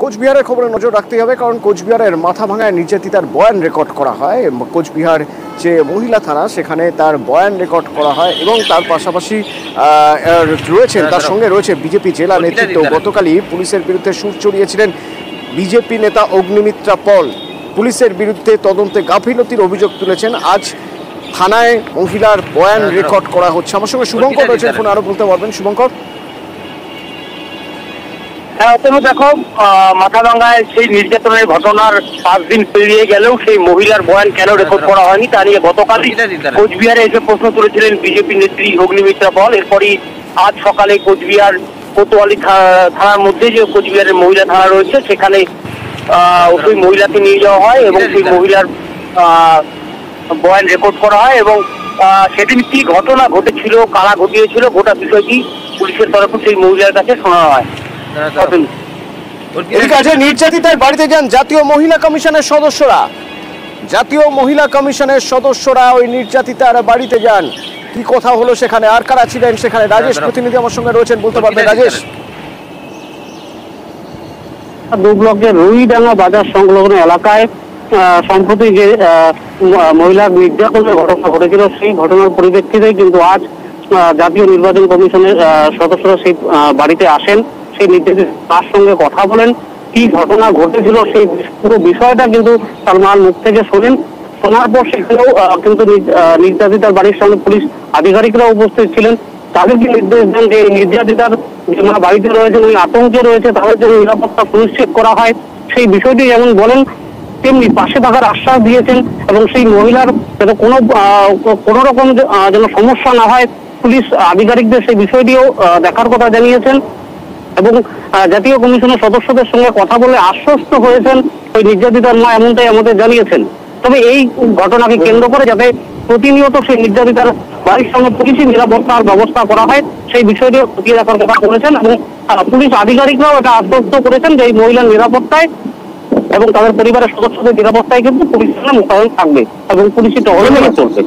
কোচবিহারের খবরে নজর রাখতে হবে, কারণ কোচবিহারের মাথাভাঙায় নির্যাতিতার বয়ান রেকর্ড করা হয়। কোচবিহার যে মহিলা থানা, সেখানে তার বয়ান রেকর্ড করা হয় এবং তার পাশাপাশি রয়েছেন, তার সঙ্গে রয়েছে বিজেপি জেলা নেতৃত্ব। গতকালই পুলিশের বিরুদ্ধে সুর চড়িয়েছিলেন বিজেপি নেতা অগ্নিমিত্রা পল। পুলিশের বিরুদ্ধে তদন্তে গাফিলতির অভিযোগ তুলেছেন। আজ থানায় মহিলার বয়ান রেকর্ড করা হচ্ছে। আমার সঙ্গে শুভঙ্কর রয়েছেন ফোনে, আরো বলতে পারবেন শুভঙ্কর? দেখো, মাথাভাঙায় সেই নির্যাতনের ঘটনার 5 দিন পেরিয়ে গেলেও সেই মহিলার বয়ান কেন রেকর্ড করা হয়নি তা নিয়ে গতকালই কোচবিহারে এসে প্রশ্ন তুলেছিলেন বিজেপি নেত্রী অগ্নিমিত্রা পল। এরপরই আজ সকালে কোচবিহার কোতোয়ালি থানার মধ্যে যে কোচবিহারের মহিলা থানা রয়েছে, সেখানে ওই মহিলাকে নিয়ে যাওয়া হয় এবং সেই মহিলার বয়ান রেকর্ড করা হয় এবং সেদিন কি ঘটনা ঘটেছিল, কারা ঘটিয়েছিল, গোটা বিষয়টি পুলিশের তরফে সেই মহিলার কাছে শোনা হয়। নির্যাতিতার বাড়িতে যান জাতীয় মহিলা কমিশনের সদস্যরা। জাতীয় মহিলা কমিশনের সদস্যরা ওই নির্যাতিতার বাড়িতে যান। কি কথা হলো সেখানে, আর কারা ছিলেন সেখানে? রাজেশ প্রতিনিধি আমার সঙ্গে রয়েছেন, বলতে পারবেন রাজেশ? ব্লকের রুইডাঙ্গা বাজার সংলগ্ন এলাকায় সম্প্রতি যে মহিলা নির্যাতনের ঘটনা ঘটেছিল, সেই ঘটনার পরিপ্রেক্ষিতে কিন্তু আজ জাতীয় নির্বাচন কমিশনের সদস্যরা সেই বাড়িতে আসেন। সেই তার সঙ্গে কথা বলেন, কি ঘটনা ঘটেছিল সেই পুরো বিষয়টা কিন্তু সালমান মুখ থেকে শোনেন। শোনার পর সেখানেও কিন্তু নির্যাতিতার বাড়ির সামনে পুলিশ আধিকারিকরা উপস্থিত ছিলেন। তাদেরকে নির্দেশ দেন যে নির্যাতিতার যারা বাড়িতে রয়েছেন, ওই আতঙ্কে রয়েছে, তাদের জন্য নিরাপত্তা সুনিশ্চিত করা হয়। সেই বিষয়টি যেমন বলেন, তেমনি পাশে থাকার আশ্বাস দিয়েছেন এবং সেই মহিলার যেন কোনো রকম যেন সমস্যা না হয়, পুলিশ আধিকারিকদের সেই বিষয়টিও দেখার কথা জানিয়েছেন এবং জাতীয় কমিশনের সদস্যদের সঙ্গে কথা বলে আশ্বস্ত হয়েছেন ওই নির্যাতিতার মা, এমনটাই আমাদের জানিয়েছেন। তবে এই ঘটনাকে কেন্দ্র করে যাতে প্রতিনিয়ত সেই নির্যাতিতার বাড়ির সঙ্গে পুলিশি নিরাপত্তার ব্যবস্থা করা হয়, সেই বিষয়টিও খতিয়ে দেখার কথা বলেছেন এবং পুলিশ আধিকারিকরাও এটা আশ্বস্ত করেছেন যে এই মহিলার নিরাপত্তায় এবং তাদের পরিবারের সদস্যদের নিরাপত্তায় কিন্তু পুলিশ মোতায়েন থাকবে এবং পুলিশি টহল মেনে চলবে।